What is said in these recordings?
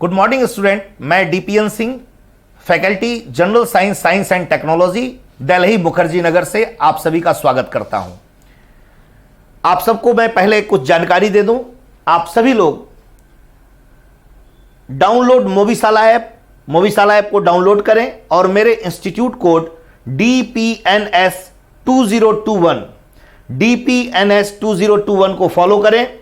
Good morning student, मैं DPN Singh, faculty general science, science and technology, Delhi Mukherjee Nagar से आप सभी का स्वागत करता हूं। आप सबको मैं पहले कुछ जानकारी दे दूं। आप सभी लोग डाउनलोड मोवीशाला ऐप को डाउनलोड करें और मेरे इंस्टीट्यूट कोड DPNS2021 को फॉलो करें।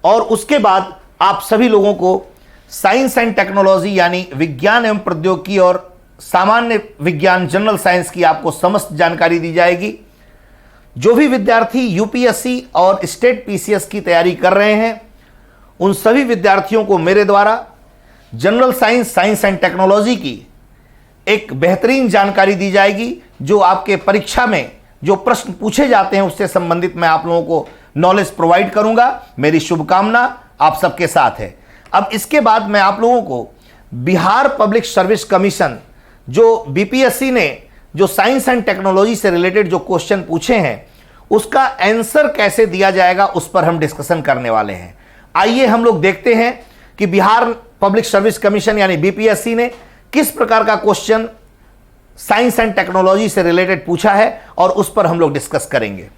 और उसके बाद आप सभी लोगों को साइंस एंड टेक्नोलॉजी यानी विज्ञान एवं प्रौद्योगिकी और सामान्य विज्ञान जनरल साइंस की आपको समस्त जानकारी दी जाएगी। जो भी विद्यार्थी यूपीएससी और स्टेट पीसीएस की तैयारी कर रहे हैं, उन सभी विद्यार्थियों को मेरे द्वारा general science, science and technology की एक बेहतरीन जानकारी दी जाएगी। जो आपके परीक्षा में जो प्रश्न पूछे जाते हैं उससे संबंधित मैं आप लोगों को नॉलेज प्रोवाइड करूंगा। मेरी शुभकामना आप सबके साथ है। अब इसके बाद मैं आप लोगों को बिहार पब्लिक सर्विस कमीशन जो बीपीएससी ने जो साइंस एंड टेक्नोलॉजी से रिलेटेड जो क्वेश्चन पूछे हैं उसका आंसर कैसे दिया जाएगा उस पर हम डिस्कशन करने वाले हैं। आइए हम लोग देखते हैं कि बिहार पब्लिक सर्विस कमीशन यानी बीपीएससी ने किस प्रकार का क्वेश्चन साइंस एंड टेक्नोलॉजी से रिलेटेड पूछा है और उस पर हम लोग डिस्कस करेंगे।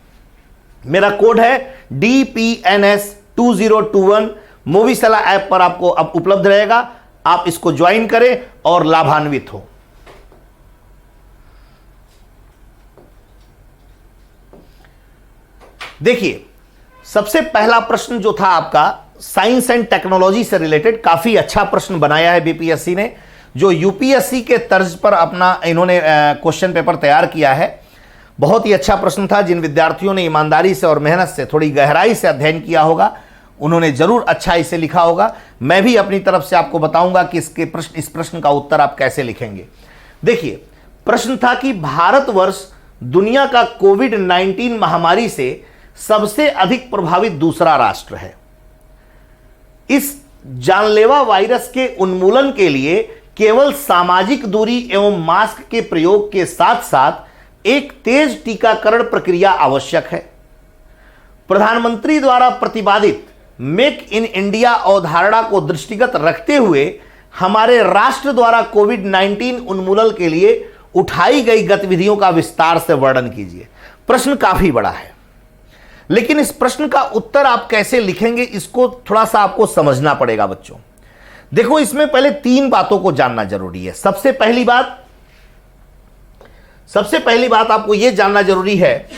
मेरा कोड है DPNS2021, मोवीशाला ऐप पर आपको अब उपलब्ध रहेगा। आप इसको ज्वाइन करें और लाभान्वित हो। देखिए, सबसे पहला प्रश्न जो था आपका साइंस एंड टेक्नोलॉजी से रिलेटेड, काफी अच्छा प्रश्न बनाया है बीपीएससी ने, जो यूपीएससी के तर्ज पर अपना इन्होंने क्वेश्चन पेपर तैयार किया है। बहुत ही अच्छा प्रश्न था। जिन विद्यार्थियों ने ईमानदारी से और मेहनत से थोड़ी गहराई से अध्ययन किया होगा उन्होंने जरूर अच्छा इसे लिखा होगा। मैं भी अपनी तरफ से आपको बताऊंगा कि इस प्रश्न का उत्तर आप कैसे लिखेंगे। देखिए, प्रश्न था कि भारतवर्ष दुनिया का कोविड-19 महामारी से सबसे अधिक प्रभावित दूसरा राष्ट्र है। इस जानलेवा वायरस के उन्मूलन के लिए केवल सामाजिक दूरी एवं मास्क के प्रयोग के साथ साथ एक तेज टीकाकरण प्रक्रिया आवश्यक है। प्रधानमंत्री द्वारा प्रतिपादित मेक इन इंडिया अवधारणा को दृष्टिगत रखते हुए हमारे राष्ट्र द्वारा कोविड-19 उन्मूलन के लिए उठाई गई गतिविधियों का विस्तार से वर्णन कीजिए। प्रश्न काफी बड़ा है, लेकिन इस प्रश्न का उत्तर आप कैसे लिखेंगे इसको थोड़ा सा आपको समझना पड़ेगा बच्चों। देखो, इसमें पहले 3 बातों को जानना जरूरी है। सबसे पहली बात आपको यह जानना जरूरी है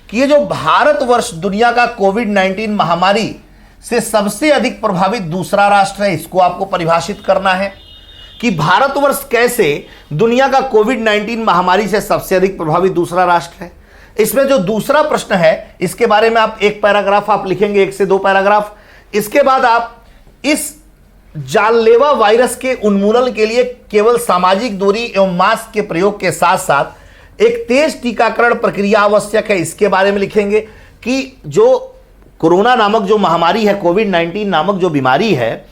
कि ये जो भारतवर्ष दुनिया का कोविड-19 महामारी से सबसे अधिक प्रभावित दूसरा राष्ट्र है, इसको आपको परिभाषित करना है कि भारतवर्ष कैसे दुनिया का कोविड-19 महामारी से सबसे अधिक प्रभावित दूसरा राष्ट्र है। इसमें जो दूसरा प्रश्न है इसके बारे में आप एक पैराग्राफ आप लिखेंगे, 1 से 2 पैराग्राफ। इसके बाद आप इस जानलेवा वायरस के उन्मूलन के लिए केवल सामाजिक दूरी एवं मास्क के प्रयोग के साथ साथ एक तेज टीकाकरण प्रक्रिया आवश्यक है, इसके बारे में लिखेंगे कि जो कोरोना नामक जो महामारी है, कोविड-19 नामक जो बीमारी है,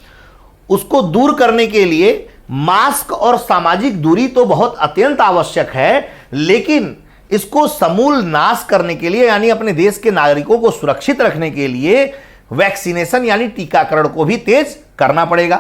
उसको दूर करने के लिए मास्क और सामाजिक दूरी तो बहुत अत्यंत आवश्यक है, लेकिन इसको समूल नाश करने के लिए यानी अपने देश के नागरिकों को सुरक्षित रखने के लिए वैक्सीनेशन यानी टीकाकरण को भी तेज करना पड़ेगा।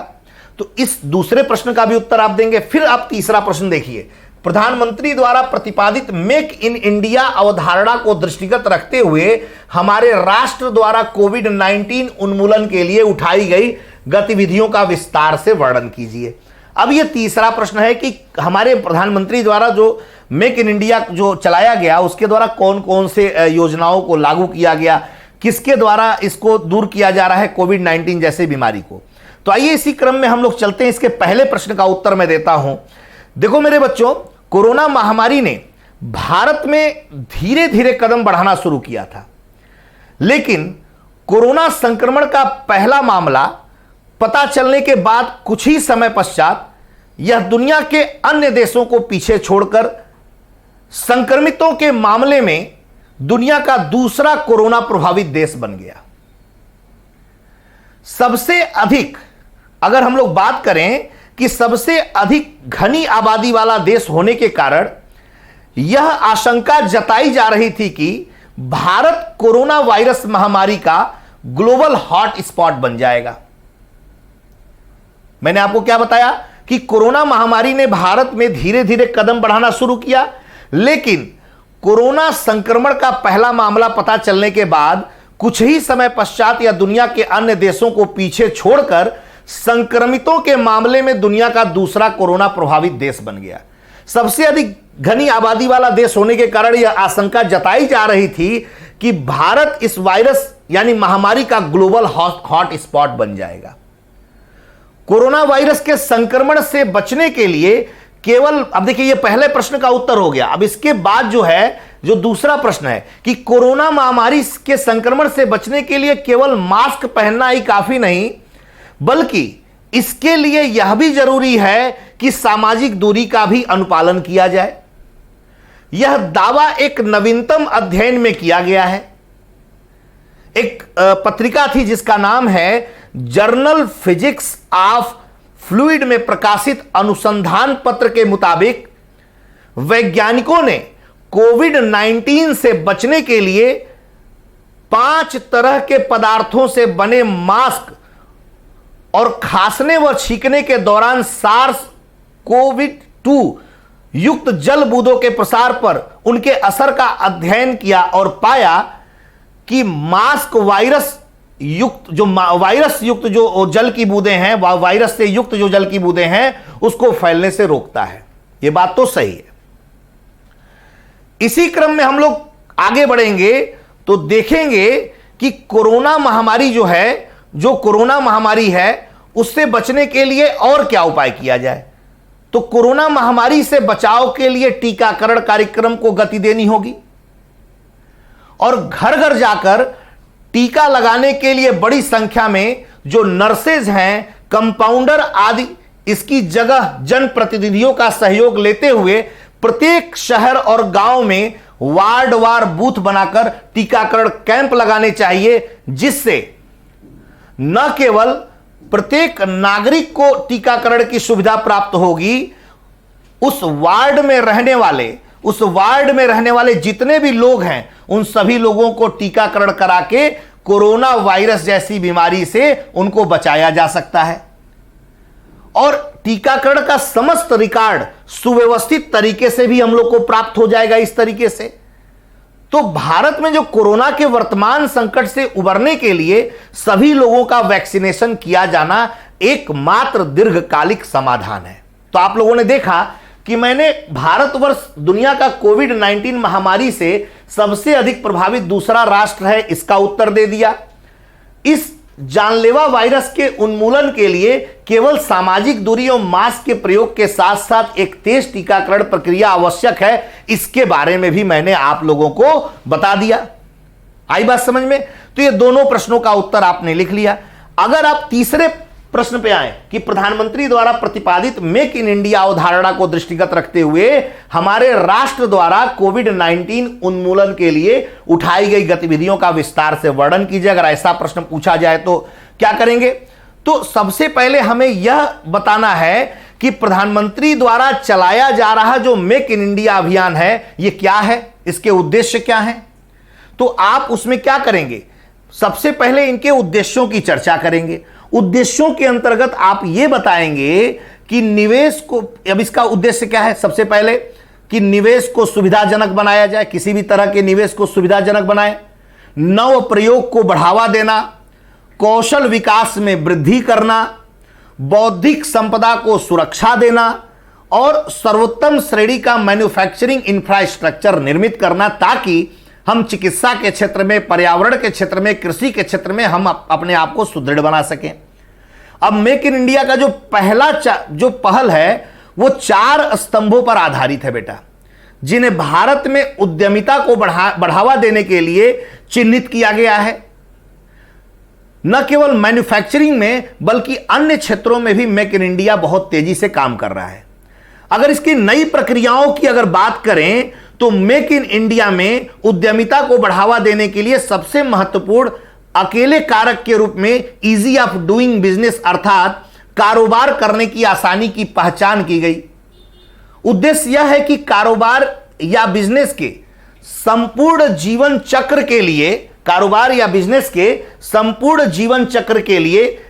तो इस दूसरे प्रश्न का भी उत्तर आप देंगे। फिर आप तीसरा प्रश्न देखिए, प्रधानमंत्री द्वारा प्रतिपादित मेक इन इंडिया अवधारणा को दृष्टिगत रखते हुए हमारे राष्ट्र द्वारा कोविड-19 उन्मूलन के लिए उठाई गई गतिविधियों का विस्तार से वर्णन कीजिए। अब यह तीसरा प्रश्न है कि हमारे प्रधानमंत्री द्वारा जो मेक इन इंडिया जो चलाया गया उसके द्वारा कौन कौन से योजनाओं को लागू किया गया, किसके द्वारा इसको दूर किया जा रहा है कोविड-19 जैसे बीमारी को। तो आइए इसी क्रम में हम लोग चलते हैं। इसके पहले प्रश्न का उत्तर मैं देता हूं। देखो मेरे बच्चों, कोरोना महामारी ने भारत में धीरे धीरे कदम बढ़ाना शुरू किया था, लेकिन कोरोना संक्रमण का पहला मामला पता चलने के बाद कुछ ही समय पश्चात यह दुनिया के अन्य देशों को पीछे छोड़कर संक्रमितों के मामले में दुनिया का दूसरा कोरोना प्रभावित देश बन गया। सबसे अधिक अगर हम लोग बात करें कि सबसे अधिक घनी आबादी वाला देश होने के कारण यह आशंका जताई जा रही थी कि भारत कोरोना वायरस महामारी का ग्लोबल हॉट स्पॉट बन जाएगा। मैंने आपको क्या बताया कि कोरोना महामारी ने भारत में धीरे धीरे कदम बढ़ाना शुरू किया, लेकिन कोरोना संक्रमण का पहला मामला पता चलने के बाद कुछ ही समय पश्चात या दुनिया के अन्य देशों को पीछे छोड़कर संक्रमितों के मामले में दुनिया का दूसरा कोरोना प्रभावित देश बन गया। सबसे अधिक घनी आबादी वाला देश होने के कारण यह आशंका जताई जा रही थी कि भारत इस वायरस यानी महामारी का ग्लोबल हॉट स्पॉट बन जाएगा। कोरोना वायरस के संक्रमण से बचने के लिए केवल, अब देखिए ये पहले प्रश्न का उत्तर हो गया। अब इसके बाद जो दूसरा प्रश्न है कि कोरोना महामारी के संक्रमण से बचने के लिए केवल मास्क पहनना ही काफी नहीं, बल्कि इसके लिए यह भी जरूरी है कि सामाजिक दूरी का भी अनुपालन किया जाए। यह दावा एक नवीनतम अध्ययन में किया गया है। एक पत्रिका थी जिसका नाम है जर्नल फिजिक्स ऑफ फ्लूइड में प्रकाशित अनुसंधान पत्र के मुताबिक वैज्ञानिकों ने कोविड-19 से बचने के लिए 5 तरह के पदार्थों से बने मास्क और खांसने व छींकने के दौरान SARS-CoV-2 युक्त जल बूंदों के प्रसार पर उनके असर का अध्ययन किया और पाया कि मास्क वायरस युक्त जो जल की बूंदें हैं, वायरस से युक्त जो जल की बूंदें हैं उसको फैलने से रोकता है। यह बात तो सही है। इसी क्रम में हम लोग आगे बढ़ेंगे तो देखेंगे कि कोरोना महामारी है उससे बचने के लिए और क्या उपाय किया जाए। तो कोरोना महामारी से बचाव के लिए टीकाकरण कार्यक्रम को गति देनी होगी और घर घर जाकर टीका लगाने के लिए बड़ी संख्या में जो नर्सेज हैं, कंपाउंडर आदि, इसकी जगह जनप्रतिनिधियों का सहयोग लेते हुए प्रत्येक शहर और गांव में वार्डवार बूथ बनाकर टीकाकरण कैंप लगाने चाहिए, जिससे न केवल प्रत्येक नागरिक को टीकाकरण की सुविधा प्राप्त होगी, उस वार्ड में रहने वाले जितने भी लोग हैं उन सभी लोगों को टीकाकरण करा के कोरोना वायरस जैसी बीमारी से उनको बचाया जा सकता है। और टीकाकरण का समस्त रिकॉर्ड सुव्यवस्थित तरीके से भी हम लोग को प्राप्त हो जाएगा। इस तरीके से तो भारत में जो कोरोना के वर्तमान संकट से उबरने के लिए सभी लोगों का वैक्सीनेशन किया जाना एकमात्र दीर्घकालिक समाधान है। तो आप लोगों ने देखा कि मैंने भारतवर्ष दुनिया का कोविड-19 महामारी से सबसे अधिक प्रभावित दूसरा राष्ट्र है इसका उत्तर दे दिया। इस जानलेवा वायरस के उन्मूलन के लिए केवल सामाजिक दूरी और मास्क के प्रयोग के साथ साथ एक तेज टीकाकरण प्रक्रिया आवश्यक है, इसके बारे में भी मैंने आप लोगों को बता दिया। आई बात समझ में? तो ये दोनों प्रश्नों का उत्तर आपने लिख लिया। अगर आप तीसरे प्रश्न पे आए कि प्रधानमंत्री द्वारा प्रतिपादित मेक इन इंडिया अवधारणा को दृष्टिगत रखते हुए हमारे राष्ट्र द्वारा कोविड-19 उन्मूलन के लिए उठाई गई गतिविधियों का विस्तार से वर्णन कीजिए। अगर ऐसा प्रश्न पूछा जाए तो क्या करेंगे? तो सबसे पहले हमें यह बताना है कि प्रधानमंत्री द्वारा चलाया जा रहा जो मेक इन इंडिया अभियान है यह क्या है, इसके उद्देश्य क्या है। तो आप उसमें क्या करेंगे? सबसे पहले इनके उद्देश्यों की चर्चा करेंगे। उद्देश्यों के अंतर्गत आप यह बताएंगे कि निवेश को, अब इसका उद्देश्य क्या है? सबसे पहले कि निवेश को सुविधाजनक बनाया जाए, किसी भी तरह के निवेश को सुविधाजनक बनाए, नव प्रयोग को बढ़ावा देना, कौशल विकास में वृद्धि करना, बौद्धिक संपदा को सुरक्षा देना और सर्वोत्तम श्रेणी का मैन्युफैक्चरिंग इंफ्रास्ट्रक्चर निर्मित करना, ताकि हम चिकित्सा के क्षेत्र में, पर्यावरण के क्षेत्र में, कृषि के क्षेत्र में हम अपने आप को सुदृढ़ बना सकें। अब मेक इन इंडिया का जो पहला जो पहल है वो 4 स्तंभों पर आधारित है बेटा, जिन्हें भारत में उद्यमिता को बढ़ावा देने के लिए चिन्हित किया गया है। न केवल मैन्युफैक्चरिंग में बल्कि अन्य क्षेत्रों में भी मेक इन इंडिया बहुत तेजी से काम कर रहा है। अगर इसकी नई प्रक्रियाओं की अगर बात करें तो मेक इन इंडिया में उद्यमिता को बढ़ावा देने के लिए सबसे महत्वपूर्ण अकेले कारक के रूप में इजी ऑफ डूइंग बिजनेस अर्थात कारोबार करने की आसानी की पहचान की गई। उद्देश्य यह है कि कारोबार या बिजनेस के संपूर्ण जीवन चक्र के लिए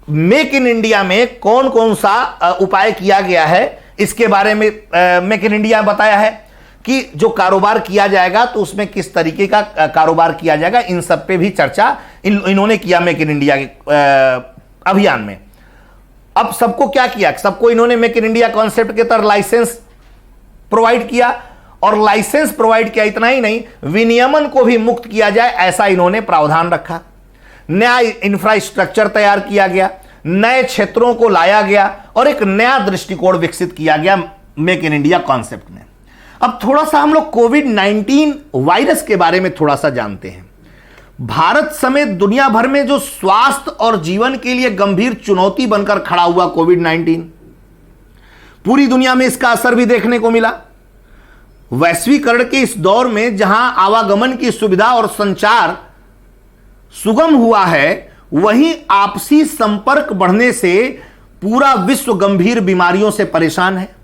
मेक इन इंडिया में कौन कौन सा उपाय किया गया है इसके बारे में मेक इन इंडिया बताया है कि जो कारोबार किया जाएगा तो उसमें किस तरीके का कारोबार किया जाएगा, इन सब पे भी चर्चा इन्होंने किया मेक इन इंडिया के अभियान में। अब सबको क्या किया, सबको इन्होंने मेक इन इंडिया कॉन्सेप्ट के तहत लाइसेंस प्रोवाइड किया, और लाइसेंस प्रोवाइड किया, इतना ही नहीं विनियमन को भी मुक्त किया जाए ऐसा इन्होंने प्रावधान रखा। नया इंफ्रास्ट्रक्चर तैयार किया गया, नए क्षेत्रों को लाया गया और एक नया दृष्टिकोण विकसित किया गया मेक इन इंडिया कॉन्सेप्ट में। अब थोड़ा सा हम लोग कोविड-19 वायरस के बारे में थोड़ा सा जानते हैं। भारत समेत दुनिया भर में जो स्वास्थ्य और जीवन के लिए गंभीर चुनौती बनकर खड़ा हुआ कोविड-19, पूरी दुनिया में इसका असर भी देखने को मिला। वैश्वीकरण के इस दौर में जहां आवागमन की सुविधा और संचार सुगम हुआ है, वहीं आपसी संपर्क बढ़ने से पूरा विश्व गंभीर बीमारियों से परेशान है।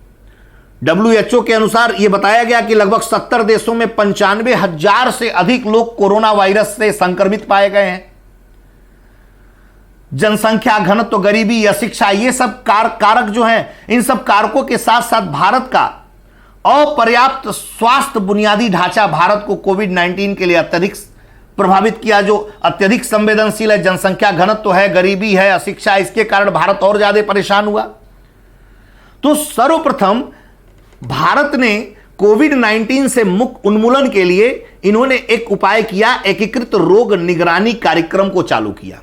WHO के अनुसार यह बताया गया कि लगभग 70 देशों में 95,000 से अधिक लोग कोरोना वायरस से संक्रमित पाए गए हैं। जनसंख्या घनत्व, गरीबी, अशिक्षा, ये सब कारक जो हैं, इन सब कारकों के साथ साथ भारत का अपर्याप्त स्वास्थ्य बुनियादी ढांचा भारत को कोविड-19 के लिए अत्यधिक प्रभावित किया। जो अत्यधिक संवेदनशील है, जनसंख्या घनत्व है, गरीबी है, अशिक्षा, इसके कारण भारत और ज्यादा परेशान हुआ। तो सर्वप्रथम भारत ने कोविड-19 से उन्मूलन के लिए इन्होंने एक उपाय किया, एकीकृत रोग निगरानी कार्यक्रम को चालू किया।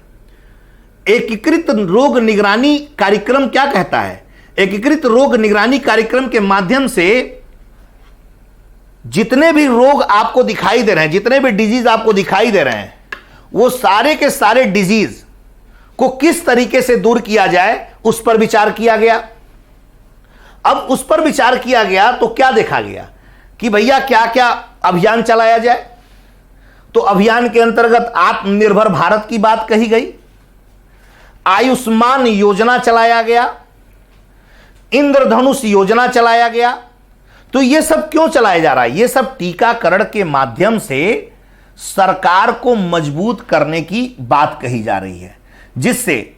एकीकृत रोग निगरानी कार्यक्रम क्या कहता है? एकीकृत रोग निगरानी कार्यक्रम के माध्यम से जितने भी रोग आपको दिखाई दे रहे हैं, जितने भी डिजीज आपको दिखाई दे रहे हैं, वो सारे के सारे डिजीज को किस तरीके से दूर किया जाए उस पर विचार किया गया। अब उस पर विचार किया गया तो क्या देखा गया कि भैया क्या क्या अभियान चलाया जाए। तो अभियान के अंतर्गत आत्मनिर्भर भारत की बात कही गई, आयुष्मान योजना चलाया गया, इंद्रधनुष योजना चलाया गया। तो ये सब क्यों चलाया जा रहा है? ये सब टीकाकरण के माध्यम से सरकार को मजबूत करने की बात कही जा रही है, जिससे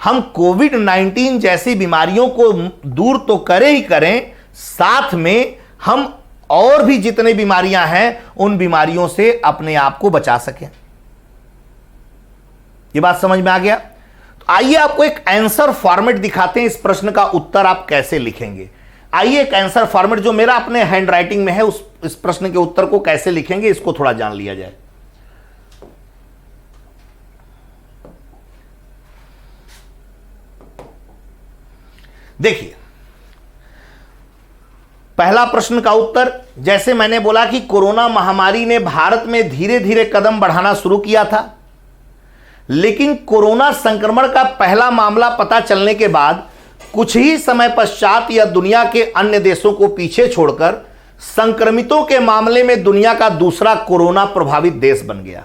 हम कोविड-19 जैसी बीमारियों को दूर तो करें ही करें, साथ में हम और भी जितनी बीमारियां हैं उन बीमारियों से अपने आप को बचा सकें। ये बात समझ में आ गया? तो आइए आपको एक आंसर फॉर्मेट दिखाते हैं, इस प्रश्न का उत्तर आप कैसे लिखेंगे। आइए एक आंसर फॉर्मेट जो मेरा अपने हैंड राइटिंग में है, इस प्रश्न के उत्तर को कैसे लिखेंगे इसको थोड़ा जान लिया जाए। देखिए, पहला प्रश्न का उत्तर, जैसे मैंने बोला कि कोरोना महामारी ने भारत में धीरे धीरे कदम बढ़ाना शुरू किया था, लेकिन कोरोना संक्रमण का पहला मामला पता चलने के बाद कुछ ही समय पश्चात यह दुनिया के अन्य देशों को पीछे छोड़कर संक्रमितों के मामले में दुनिया का दूसरा कोरोना प्रभावित देश बन गया।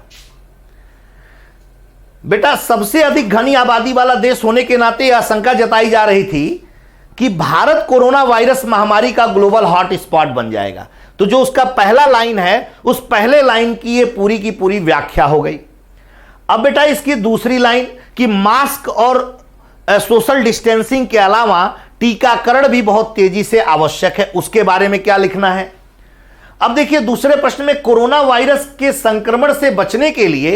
बेटा, सबसे अधिक घनी आबादी वाला देश होने के नाते यह आशंका जताई जा रही थी कि भारत कोरोना वायरस महामारी का ग्लोबल हॉट स्पॉट बन जाएगा। तो जो उसका पहला लाइन है, उस पहले लाइन की ये पूरी की पूरी व्याख्या हो गई। अब बेटा इसकी दूसरी लाइन कि मास्क और सोशल डिस्टेंसिंग के अलावा टीकाकरण भी बहुत तेजी से आवश्यक है, उसके बारे में क्या लिखना है। अब देखिए, दूसरे प्रश्न में कोरोना वायरस के संक्रमण से बचने के लिए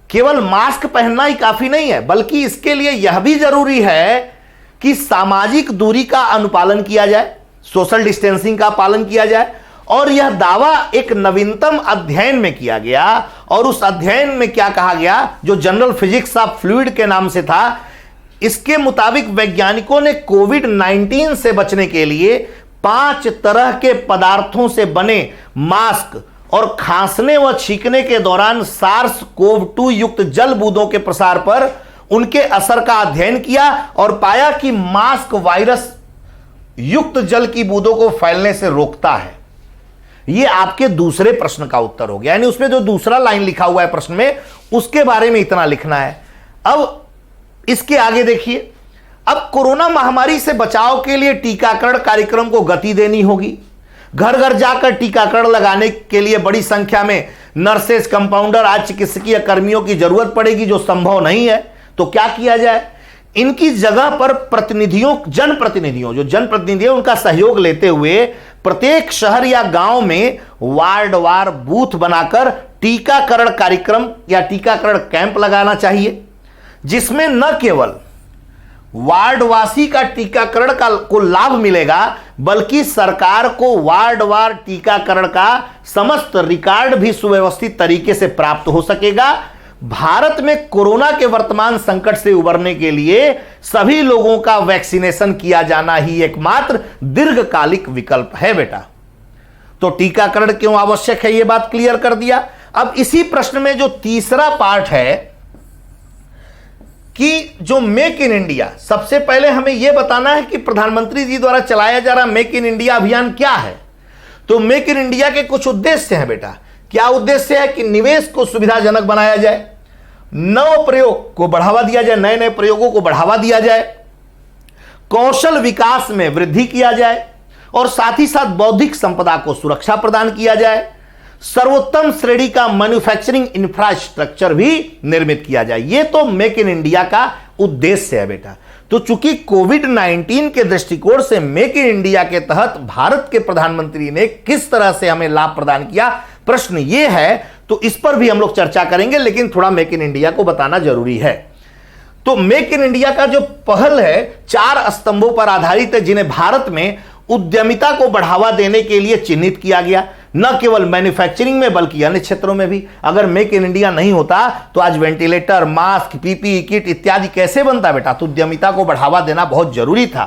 केवल मास्क पहनना ही काफी नहीं है, बल्कि इसके लिए यह भी जरूरी है कि सामाजिक दूरी का अनुपालन किया जाए, सोशल डिस्टेंसिंग का पालन किया जाए। और यह दावा एक नवीनतम अध्ययन में किया गया, और उस अध्ययन में क्या कहा गया, जो जनरल फिजिक्स ऑफ फ्लूइड के नाम से था, इसके मुताबिक वैज्ञानिकों ने कोविड-19 से बचने के लिए 5 तरह के पदार्थों से बने मास्क और खांसने व छींकने के दौरान SARS-CoV-2 युक्त जल बूंदों के प्रसार पर उनके असर का अध्ययन किया और पाया कि मास्क वायरस युक्त जल की बूंदों को फैलने से रोकता है। यह आपके दूसरे प्रश्न का उत्तर हो गया, यानी उसमें जो दूसरा लाइन लिखा हुआ है प्रश्न में, उसके बारे में इतना लिखना है। अब इसके आगे देखिए, अब कोरोना महामारी से बचाव के लिए टीकाकरण कार्यक्रम को गति देनी होगी। घर घर जाकर टीकाकरण लगाने के लिए बड़ी संख्या में नर्सेज, कंपाउंडर, आज चिकित्सकीय कर्मियों की जरूरत पड़ेगी, जो संभव नहीं है। तो क्या किया जाए इनकी जगह पर जनप्रतिनिधियों उनका सहयोग लेते हुए प्रत्येक शहर या गांव में वार्डवार बूथ बनाकर टीकाकरण कार्यक्रम या टीकाकरण कैंप लगाना चाहिए, जिसमें न केवल वार्डवासी का टीकाकरण को लाभ मिलेगा, बल्कि सरकार को वार्डवार टीकाकरण का समस्त रिकॉर्ड भी सुव्यवस्थित तरीके से प्राप्त हो सकेगा। भारत में कोरोना के वर्तमान संकट से उबरने के लिए सभी लोगों का वैक्सीनेशन किया जाना ही एकमात्र दीर्घकालिक विकल्प है बेटा। तो टीकाकरण क्यों आवश्यक है, यह बात क्लियर कर दिया। अब इसी प्रश्न में जो तीसरा पार्ट है कि जो मेक इन इंडिया, सबसे पहले हमें यह बताना है कि प्रधानमंत्री जी द्वारा चलाया जा रहा मेक इन इंडिया अभियान क्या है। तो मेक इन इंडिया के कुछ उद्देश्य हैं बेटा। क्या उद्देश्य है कि निवेश को सुविधाजनक बनाया जाए, नव प्रयोग को बढ़ावा दिया जाए, नए नए प्रयोगों को बढ़ावा दिया जाए, कौशल विकास में वृद्धि किया जाए और साथ ही साथ बौद्धिक संपदा को सुरक्षा प्रदान किया जाए, सर्वोत्तम श्रेणी का मैन्युफैक्चरिंग इंफ्रास्ट्रक्चर भी निर्मित किया जाए। यह तो मेक इन इंडिया का उद्देश्य है बेटा। तो चूंकि कोविड-19 के दृष्टिकोण से मेक इन इंडिया के तहत भारत के प्रधानमंत्री ने किस तरह से हमें लाभ प्रदान किया, प्रश्न यह है, तो इस पर भी हम लोग चर्चा करेंगे, लेकिन थोड़ा मेक इन इंडिया को बताना जरूरी है। तो मेक इन इंडिया का जो पहल है 4 स्तंभों पर आधारित है, जिन्हें भारत में उद्यमिता को बढ़ावा देने के लिए चिन्हित किया गया, न केवल मैन्युफैक्चरिंग में बल्कि अन्य क्षेत्रों में भी। अगर मेक इन इंडिया नहीं होता तो आज वेंटिलेटर, मास्क, पीपीई किट इत्यादि कैसे बनता बेटा। तो उद्यमिता को बढ़ावा देना बहुत जरूरी था।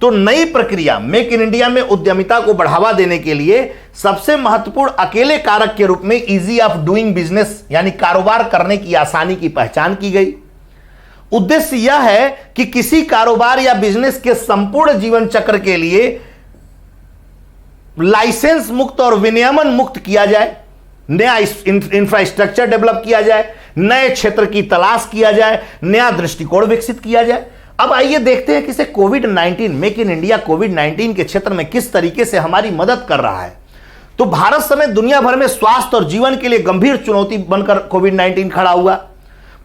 तो नई प्रक्रिया मेक इन इंडिया में उद्यमिता को बढ़ावा देने के लिए सबसे महत्वपूर्ण अकेले कारक के रूप में इजी ऑफ डूइंग बिजनेस यानी कारोबार करने की आसानी की पहचान की गई। उद्देश्य यह है कि किसी कारोबार या बिजनेस के संपूर्ण जीवन चक्र के लिए लाइसेंस मुक्त और विनियमन मुक्त किया जाए, नया इंफ्रास्ट्रक्चर डेवलप किया जाए, नए क्षेत्र की तलाश किया जाए, नया दृष्टिकोण विकसित किया जाए। अब आइए देखते हैं कि इसे कोविड-19 मेक इन इंडिया कोविड-19 के क्षेत्र में किस तरीके से हमारी मदद कर रहा है। तो भारत समेत दुनिया भर में स्वास्थ्य और जीवन के लिए गंभीर चुनौती बनकर कोविड-19 खड़ा हुआ।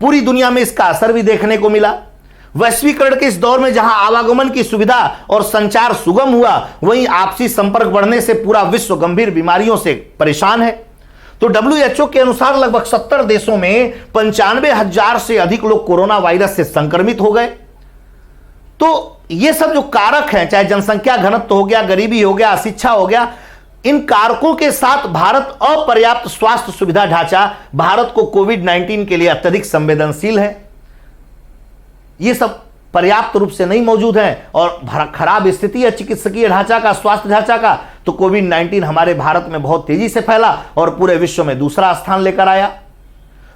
पूरी दुनिया में इसका असर भी देखने को मिला। वैश्वीकरण के इस दौर में जहां आवागमन की सुविधा और संचार सुगम हुआ, वहीं आपसी संपर्क बढ़ने से पूरा विश्व गंभीर बीमारियों से परेशान है। तो WHO के अनुसार लगभग 70 देशों में 95,000 से अधिक लोग कोरोना वायरस से संक्रमित हो गए। तो ये सब जो कारक हैं, चाहे जनसंख्या घनत्व हो गया, गरीबी हो गया, अशिक्षा हो गया, इन कारकों के साथ भारत अपर्याप्त स्वास्थ्य सुविधा ढांचा भारत को कोविड-19 के लिए अत्यधिक संवेदनशील है। ये सब पर्याप्त रूप से नहीं मौजूद है और खराब स्थिति है चिकित्सकीय ढांचा का, स्वास्थ्य ढांचा का। तो कोविड-19 हमारे भारत में बहुत तेजी से फैला और पूरे विश्व में दूसरा स्थान लेकर आया।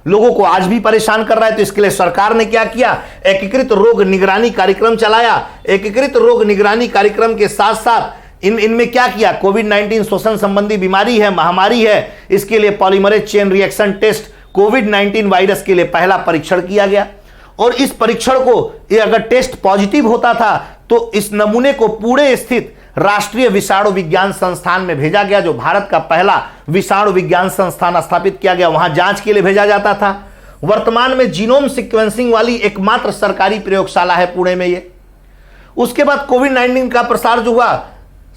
लोगों को आज भी परेशान कर रहा है। तो इसके लिए सरकार ने क्या किया, एकीकृत रोग निगरानी कार्यक्रम चलाया। एकीकृत रोग निगरानी कार्यक्रम के साथ साथ इनमें क्या किया, कोविड-19 श्वसन संबंधी बीमारी है, महामारी है, इसके लिए पॉलीमरेज चेन रिएक्शन टेस्ट कोविड-19 वायरस के लिए पहला परीक्षण किया गया। और इस परीक्षण को अगर टेस्ट पॉजिटिव होता था तो इस नमूने को पुणे स्थित राष्ट्रीय विषाणु विज्ञान संस्थान में भेजा गया, जो भारत का पहला विषाणु विज्ञान संस्थान स्थापित किया गया। वहां जांच के लिए भेजा जाता था। वर्तमान में जीनोम सीक्वेंसिंग वाली एकमात्र सरकारी प्रयोगशाला है पुणे में ये। उसके बाद कोविड-19 का प्रसार जो हुआ,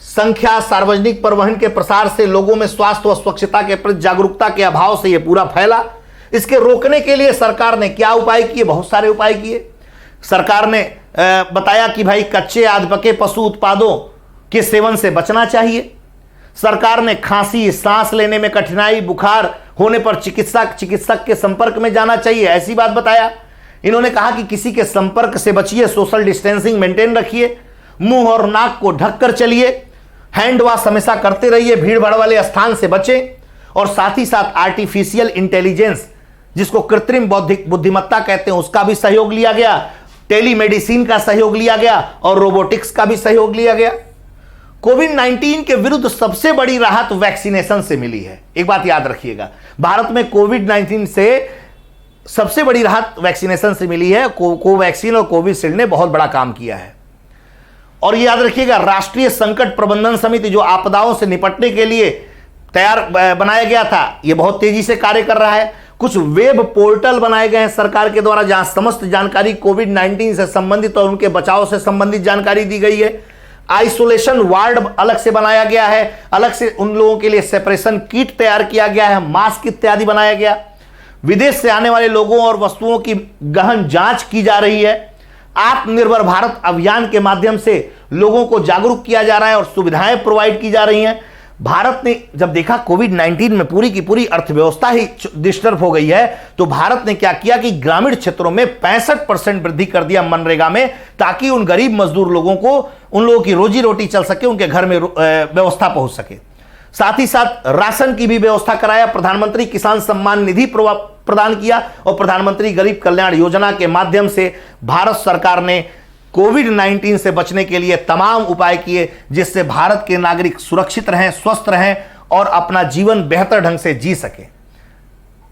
संख्या, सार्वजनिक परिवहन के प्रसार से लोगों में स्वास्थ्य व स्वच्छता के प्रति जागरूकता के अभाव से यह पूरा फैला। इसके रोकने के लिए सरकार ने क्या उपाय किए, बहुत सारे उपाय किए। सरकार ने बताया कि भाई कच्चे आधपके पशु उत्पादों के सेवन से बचना चाहिए। सरकार ने खांसी, सांस लेने में कठिनाई, बुखार होने पर चिकित्सक के संपर्क में जाना चाहिए, ऐसी बात बताया। इन्होंने कहा कि किसी के संपर्क से बचिए, सोशल डिस्टेंसिंग मेंटेन रखिए, मुंह और नाक को ढककर चलिए, हैंड वॉश हमेशा करते रहिए, भीड़ भाड़ वाले स्थान से बचें। और साथ ही साथ आर्टिफिशियल इंटेलिजेंस, जिसको कृत्रिम बौद्धिक बुद्धिमत्ता कहते हैं, उसका भी सहयोग लिया गया। टेलीमेडिसिन का सहयोग लिया गया और रोबोटिक्स का भी सहयोग लिया गया। कोविड-19 के विरुद्ध सबसे बड़ी राहत वैक्सीनेशन से मिली है। एक बात याद रखिएगा, भारत में कोविड-19 से सबसे बड़ी राहत वैक्सीनेशन से मिली है। कोवैक्सीन और कोविशील्ड ने बहुत बड़ा काम किया है। और याद रखिएगा, राष्ट्रीय संकट प्रबंधन समिति जो आपदाओं से निपटने के लिए तैयार बनाया गया था, यह बहुत तेजी से कार्य कर रहा है। कुछ वेब पोर्टल बनाए गए हैं सरकार के द्वारा, जहां समस्त जानकारी कोविड-19 से संबंधित और उनके बचाव से संबंधित जानकारी दी गई है। आइसोलेशन वार्ड अलग से बनाया गया है, अलग से उन लोगों के लिए सेपरेशन किट तैयार किया गया है, मास्क इत्यादि बनाया गया। विदेश से आने वाले लोगों और वस्तुओं की गहन जांच की जा रही है। आत्मनिर्भर भारत अभियान के माध्यम से लोगों को जागरूक किया जा रहा है और सुविधाएं प्रोवाइड की जा रही हैं। भारत ने जब देखा कोविड-19 में पूरी की पूरी अर्थव्यवस्था ही डिस्टर्ब हो गई है, तो भारत ने क्या किया कि ग्रामीण क्षेत्रों में 65% वृद्धि कर दिया मनरेगा में, ताकि उन गरीब मजदूर लोगों को, उन लोगों की रोजी रोटी चल सके, उनके घर में व्यवस्था पहुंच सके। साथ ही साथ राशन की भी व्यवस्था कराया, प्रधानमंत्री किसान सम्मान निधि प्रदान किया और प्रधानमंत्री गरीब कल्याण योजना के माध्यम से भारत सरकार ने कोविड-19 से बचने के लिए तमाम उपाय किए, जिससे भारत के नागरिक सुरक्षित रहें, स्वस्थ रहें और अपना जीवन बेहतर ढंग से जी सके।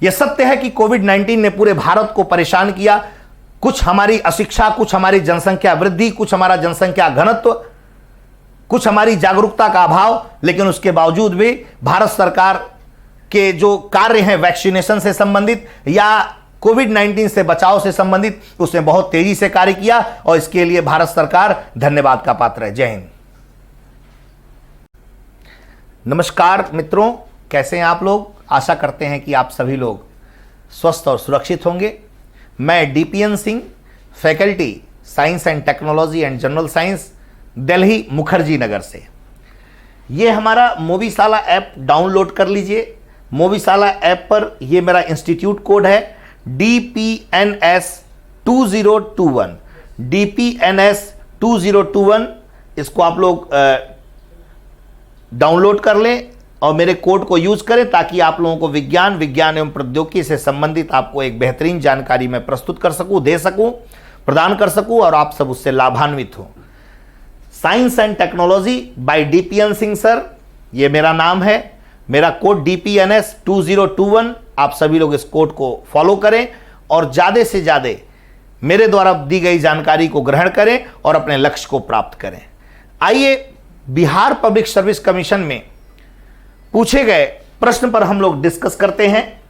यह सत्य है कि कोविड-19 ने पूरे भारत को परेशान किया। कुछ हमारी अशिक्षा, कुछ हमारी जनसंख्या वृद्धि, कुछ हमारा जनसंख्या घनत्व, कुछ हमारी जागरूकता का अभाव, लेकिन उसके बावजूद भी भारत सरकार के जो कार्य हैं वैक्सीनेशन से संबंधित या कोविड-19 से बचाव से संबंधित, उसने बहुत तेजी से कार्य किया और इसके लिए भारत सरकार धन्यवाद का पात्र है। जय हिंद। नमस्कार मित्रों, कैसे हैं आप लोग? आशा करते हैं कि आप सभी लोग स्वस्थ और सुरक्षित होंगे। मैं DPN Singh, faculty science and technology and general science, Delhi Mukherjee Nagar से। ये हमारा मोबीशाला ऐप डाउनलोड कर लीजिए। मोबीशाला ऐप पर ये मेरा इंस्टीट्यूट कोड है DPNS 2021, DPNS 2021। इसको आप लोग डाउनलोड कर लें और मेरे कोड को यूज करें, ताकि आप लोगों को विज्ञान एवं प्रौद्योगिकी से संबंधित आपको एक बेहतरीन जानकारी मैं प्रस्तुत कर सकूं, दे सकूं, प्रदान कर सकूं और आप सब उससे लाभान्वित हो। Science and technology by DPN Singh sir, ये मेरा नाम है। मेरा कोड DPNS 2021। आप सभी लोग इस कोड को फॉलो करें और ज़्यादा से ज़्यादा मेरे द्वारा दी गई जानकारी को ग्रहण करें और अपने लक्ष्य को प्राप्त करें। आइए बिहार पब्लिक सर्विस कमीशन में पूछे गए प्रश्न पर हम लोग डिस्कस करते हैं।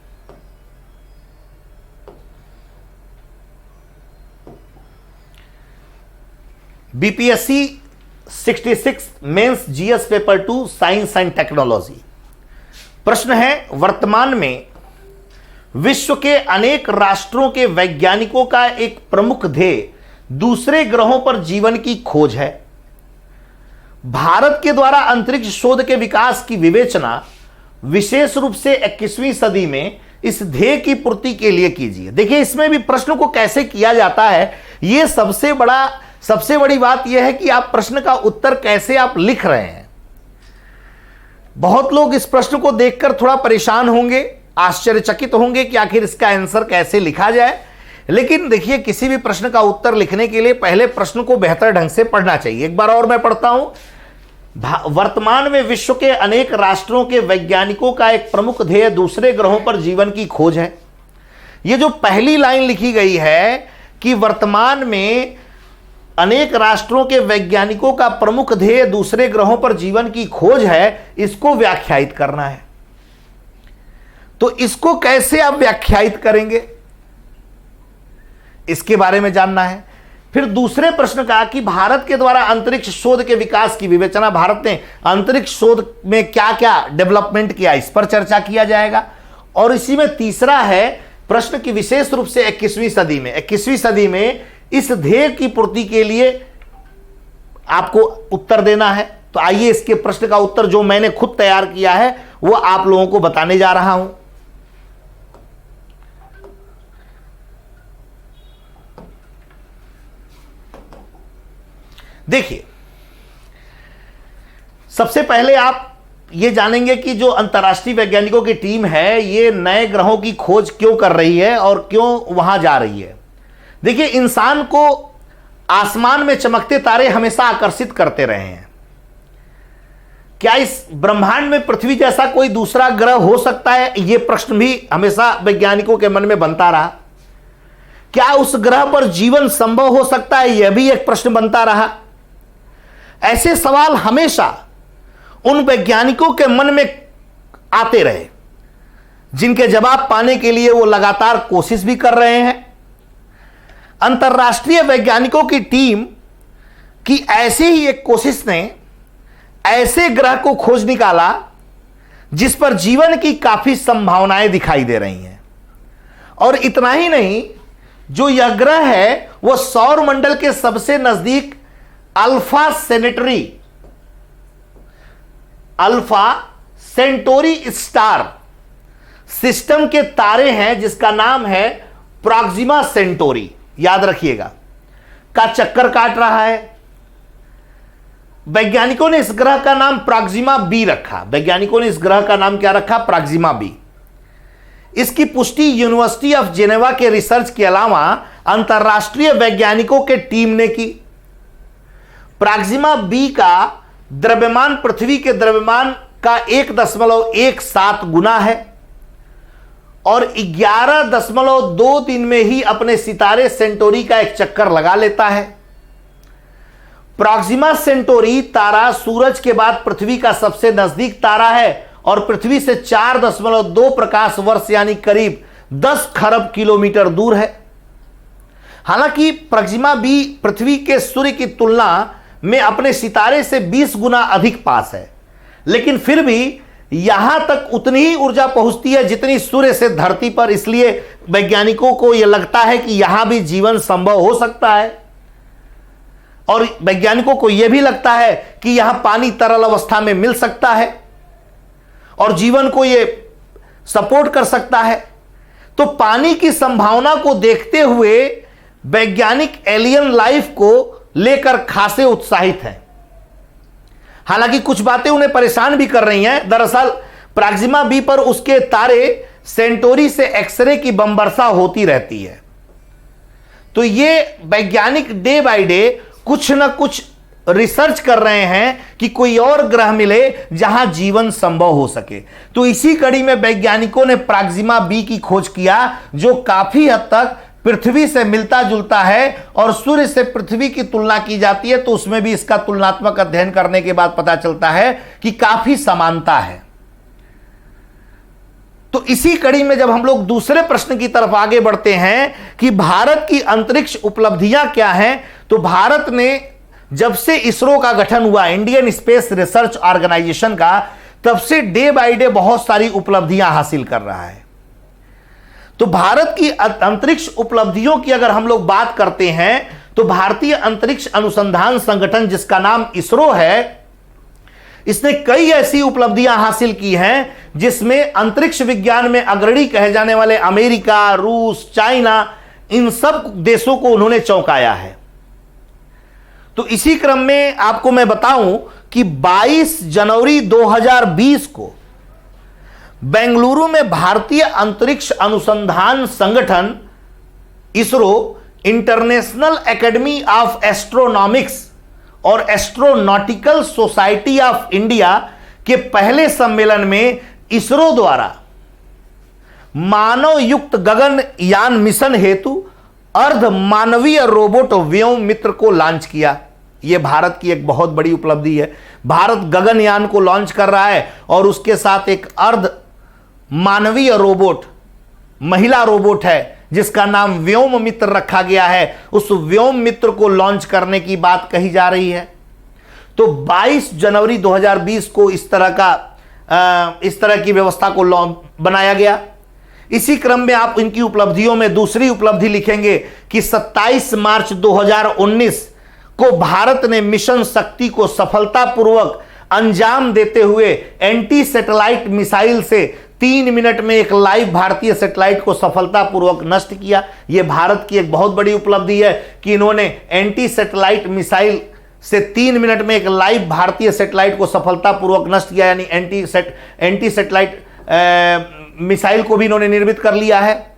BPSC 66 mains GS paper 2 science and technology. प्रश्न है, वर्तमान में विश्व के अनेक राष्ट्रों के वैज्ञानिकों का एक प्रमुख ध्येय दूसरे ग्रहों पर जीवन की खोज है। भारत के द्वारा अंतरिक्ष शोध के विकास की विवेचना विशेष रूप से 21वीं सदी में इस ध्येय की पूर्ति के लिए कीजिए। देखिए, इसमें भी प्रश्न को कैसे किया जाता है, यह सबसे बड़ी बात यह है कि आप प्रश्न का उत्तर कैसे आप लिख रहे हैं। बहुत लोग इस प्रश्न को देखकर थोड़ा परेशान होंगे, आश्चर्यचकित होंगे कि आखिर इसका आंसर कैसे लिखा जाए। लेकिन देखिए, किसी भी प्रश्न का उत्तर लिखने के लिए पहले प्रश्न को बेहतर ढंग से पढ़ना चाहिए। एक बार और मैं पढ़ता हूं। वर्तमान में विश्व के अनेक राष्ट्रों के वैज्ञानिकों का एक प्रमुख ध्येय दूसरे ग्रहों पर जीवन की खोज है। यह जो पहली लाइन लिखी गई है कि वर्तमान में अनेक राष्ट्रों के वैज्ञानिकों का प्रमुख ध्येय दूसरे ग्रहों पर जीवन की खोज है, इसको व्याख्यायित करना है। तो इसको कैसे आप व्याख्यायित करेंगे, इसके बारे में जानना है। फिर दूसरे प्रश्न का कि भारत के द्वारा अंतरिक्ष शोध के विकास की विवेचना, भारत ने अंतरिक्ष शोध में क्या क्या डेवलपमेंट किया, इस पर चर्चा किया जाएगा। और इसी में तीसरा है प्रश्न की विशेष रूप से 21वीं सदी में इस ध्येय की पूर्ति के लिए आपको उत्तर देना है। तो आइए इसके प्रश्न का उत्तर जो मैंने खुद तैयार किया है वो आप लोगों को बताने जा रहा हूं। देखिए, सबसे पहले आप ये जानेंगे कि जो अंतर्राष्ट्रीय वैज्ञानिकों की टीम है ये नए ग्रहों की खोज क्यों कर रही है और क्यों वहां जा रही है। देखिए, इंसान को आसमान में चमकते तारे हमेशा आकर्षित करते रहे हैं। क्या इस ब्रह्मांड में पृथ्वी जैसा कोई दूसरा ग्रह हो सकता है, यह प्रश्न भी हमेशा वैज्ञानिकों के मन में बनता रहा। क्या उस ग्रह पर जीवन संभव हो सकता है, यह भी एक प्रश्न बनता रहा। ऐसे सवाल हमेशा उन वैज्ञानिकों के मन में आते रहे। जिनके जवाब पाने के लिए वो लगातार कोशिश भी कर रहे हैं। अंतर्राष्ट्रीय वैज्ञानिकों की टीम की ऐसे ही एक कोशिश ने ऐसे ग्रह को खोज निकाला जिस पर जीवन की काफी संभावनाएं दिखाई दे रही हैं। और इतना ही नहीं, जो यह ग्रह है वह सौर मंडल के सबसे नजदीक अल्फा सेंटोरी स्टार सिस्टम के तारे हैं, जिसका नाम है प्रॉक्सिमा सेंटोरी, याद रखिएगा, का चक्कर काट रहा है। वैज्ञानिकों ने इस ग्रह का नाम प्रॉक्सिमा बी रखा। वैज्ञानिकों ने इस ग्रह का नाम क्या रखा? Proxima B. इसकी पुष्टि यूनिवर्सिटी ऑफ जेनेवा के रिसर्च के अलावा अंतर्राष्ट्रीय वैज्ञानिकों के टीम ने की। प्रॉक्सिमा बी का द्रव्यमान पृथ्वी के द्रव्यमान का 1.17 गुना है और 11.2 दिन में ही अपने सितारे सेंटोरी का एक चक्कर लगा लेता है। प्रॉक्सिमा सेंटोरी तारा सूरज के बाद पृथ्वी का सबसे नजदीक तारा है और पृथ्वी से 4.2 प्रकाश वर्ष यानी करीब 10 खरब किलोमीटर दूर है। हालांकि प्रॉक्सिमा बी पृथ्वी के सूर्य की तुलना में अपने सितारे से 20 गुना अधिक पास है, लेकिन फिर भी यहां तक उतनी ही ऊर्जा पहुंचती है जितनी सूर्य से धरती पर। इसलिए वैज्ञानिकों को यह लगता है कि यहां भी जीवन संभव हो सकता है और वैज्ञानिकों को यह भी लगता है कि यहां पानी तरल अवस्था में मिल सकता है और जीवन को यह सपोर्ट कर सकता है। तो पानी की संभावना को देखते हुए वैज्ञानिक एलियन लाइफ को लेकर खासे उत्साहित हैं। हालांकि कुछ बातें उन्हें परेशान भी कर रही हैं। दरअसल प्रॉक्सिमा बी पर उसके तारे सेंटोरी से एक्सरे की बमवर्षा होती रहती है। तो ये वैज्ञानिक डे बाय डे कुछ न कुछ रिसर्च कर रहे हैं कि कोई और ग्रह मिले जहां जीवन संभव हो सके। तो इसी कड़ी में वैज्ञानिकों ने प्रॉक्सिमा बी की खोज किया, जो काफी हद तक पृथ्वी से मिलता जुलता है और सूर्य से पृथ्वी की तुलना की जाती है तो उसमें भी इसका तुलनात्मक अध्ययन करने के बाद पता चलता है कि काफी समानता है। तो इसी कड़ी में जब हम लोग दूसरे प्रश्न की तरफ आगे बढ़ते हैं कि भारत की अंतरिक्ष उपलब्धियां क्या हैं, तो भारत ने जब से इसरो का गठन हुआ, इंडियन स्पेस रिसर्च ऑर्गेनाइजेशन का, तब से डे बाय डे बहुत सारी उपलब्धियां हासिल कर रहा है। तो भारत की अंतरिक्ष उपलब्धियों की अगर हम लोग बात करते हैं तो भारतीय अंतरिक्ष अनुसंधान संगठन, जिसका नाम इसरो है, इसने कई ऐसी उपलब्धियां हासिल की हैं जिसमें अंतरिक्ष विज्ञान में अग्रणी कहे जाने वाले अमेरिका, रूस, चाइना, इन सब देशों को उन्होंने चौंकाया है। तो इसी क्रम में आपको मैं बताऊं कि 22 जनवरी 2020 को बेंगलुरु में भारतीय अंतरिक्ष अनुसंधान संगठन इसरो इंटरनेशनल एकेडमी ऑफ एस्ट्रोनॉमिक्स और एस्ट्रोनॉटिकल सोसाइटी ऑफ इंडिया के पहले सम्मेलन में इसरो द्वारा मानव युक्त गगनयान मिशन हेतु अर्ध मानवीय रोबोट व्योम मित्र को लॉन्च किया। यह भारत की एक बहुत बड़ी उपलब्धि है। भारत गगनयान को लॉन्च कर रहा है और उसके साथ एक अर्ध मानवीय रोबोट, महिला रोबोट है जिसका नाम व्योम मित्र रखा गया है। उस व्योम मित्र को लॉन्च करने की बात कही जा रही है। तो 22 जनवरी 2020 को इस तरह की व्यवस्था को बनाया गया। इसी क्रम में आप इनकी उपलब्धियों में दूसरी उपलब्धि लिखेंगे कि 27 मार्च 2019 को भारत ने मिशन शक्ति को सफलतापूर्वक अंजाम देते हुए एंटी सैटेलाइट मिसाइल से 3 मिनट में एक लाइव भारतीय सैटेलाइट को सफलतापूर्वक नष्ट किया। यह भारत की एक बहुत बड़ी उपलब्धि है कि इन्होंने एंटी सैटेलाइट मिसाइल से 3 मिनट में एक लाइव भारतीय सैटेलाइट को सफलतापूर्वक नष्ट किया, यानी एंटी सैटेलाइट मिसाइल को भी इन्होंने निर्मित कर लिया है।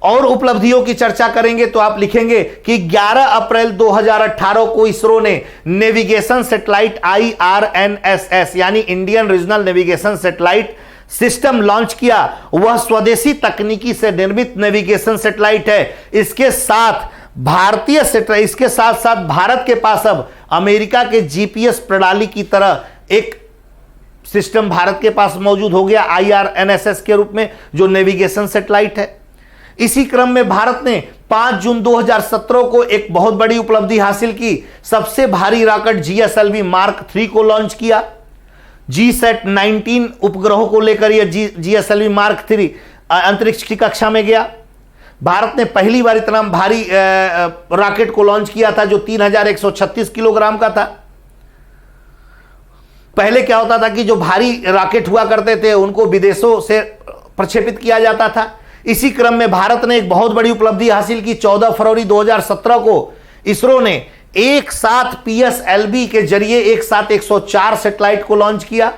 और उपलब्धियों की चर्चा करेंगे तो आप लिखेंगे कि 11 अप्रैल 2018 को इसरो ने नेविगेशन सैटेलाइट IRNSS यानी Indian regional navigation satellite system launch किया। वह स्वदेशी तकनीकी से निर्मित नेविगेशन सैटेलाइट है। इसके साथ भारत के पास अब अमेरिका के GPS प्रणाली की तरह एक सिस्टम भारत के पास मौजूद हो गया IRNSS के रूप में, जो नेविगेशन सैटेलाइट है। इसी क्रम में भारत ने 5 जून 2017 को एक बहुत बड़ी उपलब्धि हासिल की, सबसे भारी रॉकेट GSLV मार्क 3 को लॉन्च किया। GSAT-19 उपग्रहों को लेकर यह GSLV मार्क 3 अंतरिक्ष की कक्षा में गया। भारत ने पहली बार इतना भारी रॉकेट को लॉन्च किया था जो 3136 किलोग्राम का था। पहले क्या होता था कि जो भारी रॉकेट हुआ करते थे उनको विदेशों से प्रक्षेपित किया जाता था। इसी क्रम में भारत ने एक बहुत बड़ी उपलब्धि हासिल की। 14 फरवरी 2017 को इसरो ने एक साथ PSLV के जरिए एक साथ 104 सैटेलाइट को लॉन्च किया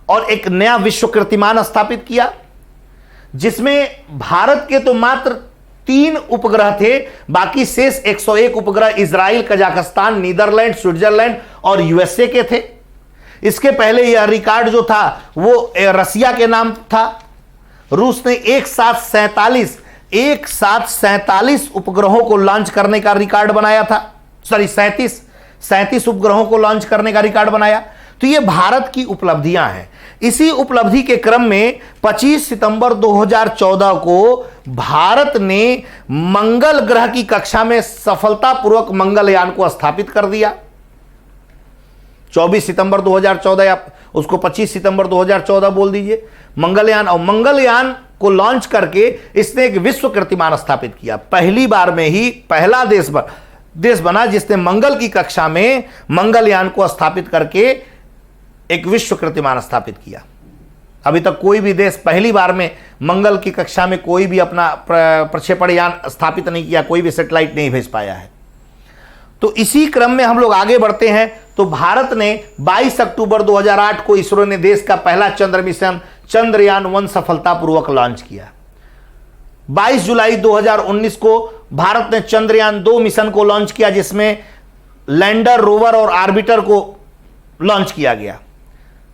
और एक नया विश्व कीर्तिमान स्थापित किया, जिसमें भारत के तो मात्र 3 उपग्रह थे, बाकी शेष 101 उपग्रह इजराइल, कजाकिस्तान, नीदरलैंड, स्विट्जरलैंड और USA के थे। इसके पहले यह रिकॉर्ड जो था वो रसिया के नाम था। रूस ने एक साथ 47 उपग्रहों को लॉन्च करने का रिकॉर्ड बनाया था। 37 उपग्रहों को लॉन्च करने का रिकॉर्ड बनाया। तो ये भारत की उपलब्धियां हैं। इसी उपलब्धि के क्रम में 25 सितंबर 2014 को भारत ने मंगल ग्रह की कक्षा में सफलतापूर्वक मंगलयान को स्थापित कर दिया। 24 सितंबर 2014 या उसको 25 सितंबर 2014 बोल दीजिए। मंगलयान, और मंगलयान को लॉन्च करके इसने एक विश्व कीर्तिमान स्थापित किया। पहली बार में ही पहला देश बना जिसने मंगल की कक्षा में मंगलयान को स्थापित करके एक विश्व कीर्तिमान स्थापित किया। अभी तक कोई भी देश पहली बार में मंगल की कक्षा में कोई भी अपना प्रक्षेपण यान स्थापित नहीं किया, कोई भी सैटेलाइट नहीं भेज पाया है। तो इसी क्रम में हम लोग आगे बढ़ते हैं। तो भारत ने 22 अक्टूबर 2008 को इसरो ने देश का पहला चंद्र मिशन चंद्रयान-1 सफलतापूर्वक लॉन्च किया। 22 जुलाई 2019 को भारत ने चंद्रयान-2 मिशन को लॉन्च किया, जिसमें लैंडर, रोवर और ऑर्बिटर को लॉन्च किया गया।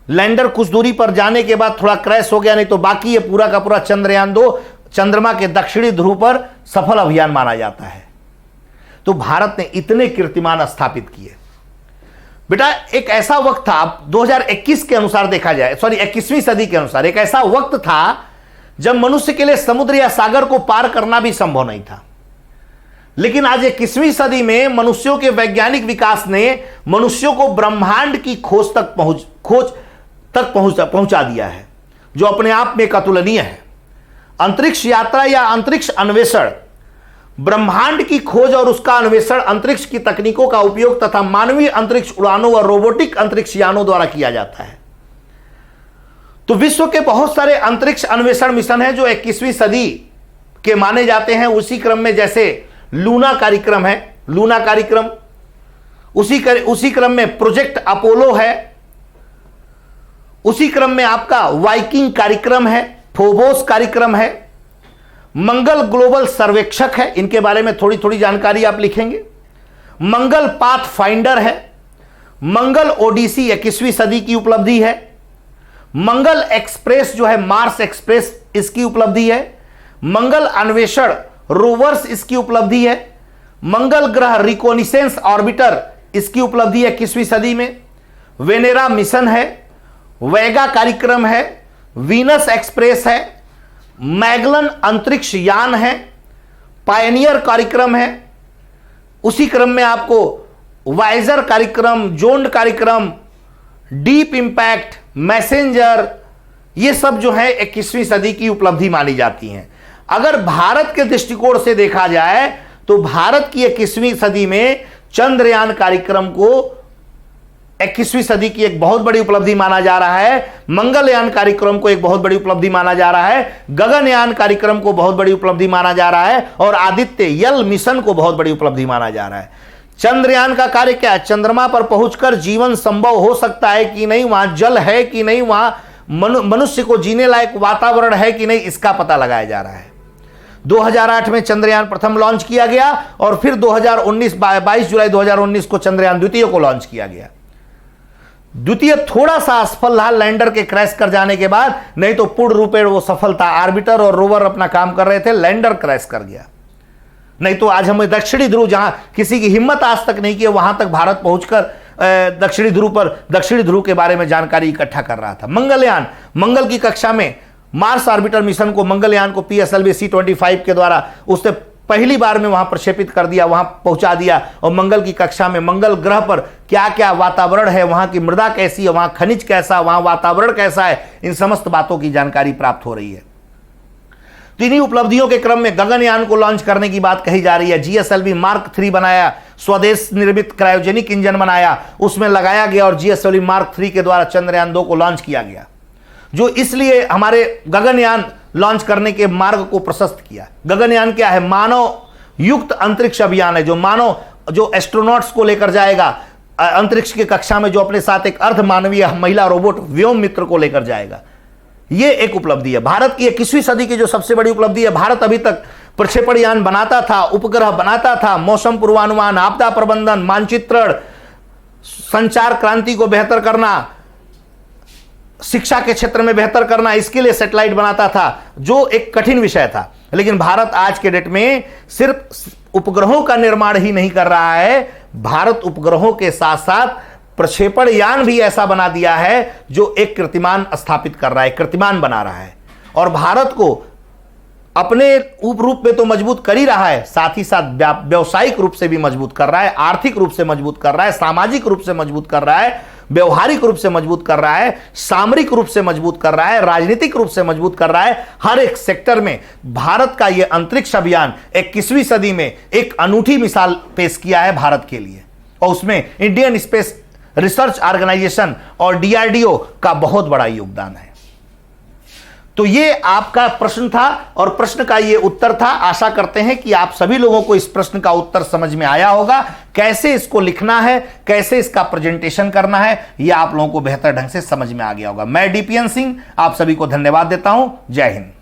लैंडर कुछ दूरी पर जाने के बाद थोड़ा क्रैश हो गया, नहीं तो बाकी ये पूरा का पूरा चंद्रयान-2 चंद्रमा के दक्षिणी ध्रुव पर सफल अभियान माना जाता है। तो भारत ने इतने कीर्तिमान स्थापित किए। बेटा एक ऐसा वक्त था 2021 के अनुसार देखा जाए, 21वीं सदी के अनुसार एक ऐसा वक्त था जब मनुष्य के लिए समुद्र या सागर को पार करना भी संभव नहीं था। लेकिन आज 21वीं सदी में मनुष्यों के वैज्ञानिक विकास ने मनुष्यों को ब्रह्मांड की खोज तक पहुंचा दिया है, जो अपने आप में अतुलनीय है। अंतरिक्ष यात्रा या अंतरिक्ष अन्वेषण, ब्रह्मांड की खोज और उसका अन्वेषण अंतरिक्ष की तकनीकों का उपयोग तथा मानवीय अंतरिक्ष उड़ानों और रोबोटिक अंतरिक्ष यानों द्वारा किया जाता है। तो विश्व के बहुत सारे अंतरिक्ष अन्वेषण मिशन हैं जो 21वीं सदी के माने जाते हैं। उसी क्रम में जैसे लूना कार्यक्रम है, लूना कार्यक्रम, उसी क्रम में प्रोजेक्ट अपोलो है, उसी क्रम में आपका वाइकिंग कार्यक्रम है, फोबोस कार्यक्रम है, मंगल ग्लोबल सर्वेक्षक है, इनके बारे में थोड़ी थोड़ी जानकारी आप लिखेंगे। मंगल पाथ फाइंडर है, मंगल ओडिसी 21वीं सदी की उपलब्धि है, मंगल एक्सप्रेस जो है मार्स एक्सप्रेस इसकी उपलब्धि है, मंगल अन्वेषण रोवर्स इसकी उपलब्धि है, मंगल ग्रह रिकोनिसेंस ऑर्बिटर इसकी उपलब्धि है 21वीं सदी में, वेनेरा मिशन है, वेगा कार्यक्रम है, वीनस एक्सप्रेस है, मैगलन अंतरिक्ष यान है, पायनियर कार्यक्रम है। उसी क्रम में आपको वाइजर कार्यक्रम, जोन्ड कार्यक्रम, डीप इंपैक्ट, मैसेंजर, ये सब जो है 21वीं सदी की उपलब्धि मानी जाती हैं। अगर भारत के दृष्टिकोण से देखा जाए तो भारत की 21वीं सदी में चंद्रयान कार्यक्रम को 21वीं सदी की एक बहुत बड़ी उपलब्धि माना जा रहा है, मंगलयान कार्यक्रम को एक बहुत बड़ी उपलब्धि माना जा रहा है, गगनयान कार्यक्रम को बहुत बड़ी उपलब्धि माना जा रहा है और आदित्य यल मिशन को बहुत बड़ी उपलब्धि माना जा रहा है। चंद्रयान का कार्य क्या है? चंद्रमा पर पहुंचकर जीवन संभव हो सकता है कि नहीं, वहां जल है कि नहीं, वहां मनुष्य को जीने लायक वातावरण है कि नहीं, इसका पता लगाया जा रहा है। 2008 में चंद्रयान प्रथम लॉन्च किया गया और फिर 22 जुलाई 2019 को चंद्रयान द्वितीय को लॉन्च किया गया। द्वितीय थोड़ा सा असफल रहा लैंडर के क्रैश कर जाने के बाद, नहीं तो पूर्ण रूपेण वो सफल था। ऑर्बिटर और रोवर अपना काम कर रहे थे, लैंडर क्रैश कर गया। नहीं तो आज हमें दक्षिणी ध्रुव, जहां किसी की हिम्मत आज तक नहीं की, वहां तक भारत पहुंचकर दक्षिणी ध्रुव के बारे में जानकारी इकट्ठा कर रहा था। मंगलयान, मंगल की कक्षा में मार्स ऑर्बिटर मिशन को, मंगलयान को PSLV C-25 के द्वारा उसने पहली बार में वहां प्रक्षेपित कर दिया, वहां पहुंचा दिया। और मंगल की कक्षा में मंगल ग्रह पर क्या क्या वातावरण है, वहां की मृदा कैसी है, वहां खनिज कैसा, वहां वातावरण कैसा है, इन समस्त बातों की जानकारी प्राप्त हो रही है। तो इन्हीं उपलब्धियों के क्रम में गगनयान को लॉन्च करने की बात कही जा रही है। GSLV Mark 3 बनाया, स्वदेश निर्मित क्रायोजेनिक इंजन बनाया, उसमें लगाया गया और GSLV Mark 3 के द्वारा चंद्रयान 2 को लॉन्च किया गया, जो इसलिए हमारे गगनयान लॉन्च करने के मार्ग को प्रशस्त किया। गगनयान क्या है? मानव युक्त अंतरिक्ष अभियान है, जो मानव, जो एस्ट्रोनॉट्स को लेकर जाएगा अंतरिक्ष की कक्षा में, जो अपने साथ एक अर्ध मानवीय महिला रोबोट व्योम मित्र को लेकर जाएगा। यह एक उपलब्धि है भारत की 21वीं सदी की जो सबसे बड़ी उपलब्धि है। भारत अभी तक प्रक्षेपण यान बनाता था, उपग्रह बनाता था, मौसम पूर्वानुमान, आपदा प्रबंधन, मानचित्रण, संचार क्रांति को बेहतर करना, शिक्षा के क्षेत्र में बेहतर करना, इसके लिए सैटेलाइट बनाता था, जो एक कठिन विषय था। लेकिन भारत आज के डेट में सिर्फ उपग्रहों का निर्माण ही नहीं कर रहा है, भारत उपग्रहों के साथ साथ प्रक्षेपण यान भी ऐसा बना दिया है जो एक कीर्तिमान स्थापित कर रहा है, कीर्तिमान बना रहा है। और भारत को अपने रूप में तो मजबूत कर ही रहा है, साथ ही साथ व्यावसायिक रूप से भी मजबूत कर रहा है, आर्थिक रूप से मजबूत कर रहा है, सामाजिक रूप से मजबूत कर रहा है, व्यवहारिक रूप से मजबूत कर रहा है, सामरिक रूप से मजबूत कर रहा है, राजनीतिक रूप से मजबूत कर रहा है। हर एक सेक्टर में भारत का यह अंतरिक्ष अभियान 21वीं सदी में एक अनूठी मिसाल पेश किया है भारत के लिए, और उसमें इंडियन स्पेस रिसर्च ऑर्गेनाइजेशन और DRDO का बहुत बड़ा योगदान है। तो ये आपका प्रश्न था और प्रश्न का ये उत्तर था। आशा करते हैं कि आप सभी लोगों को इस प्रश्न का उत्तर समझ में आया होगा। कैसे इसको लिखना है, कैसे इसका प्रेजेंटेशन करना है, यह आप लोगों को बेहतर ढंग से समझ में आ गया होगा। मैं DPN सिंह आप सभी को धन्यवाद देता हूं। जय हिंद।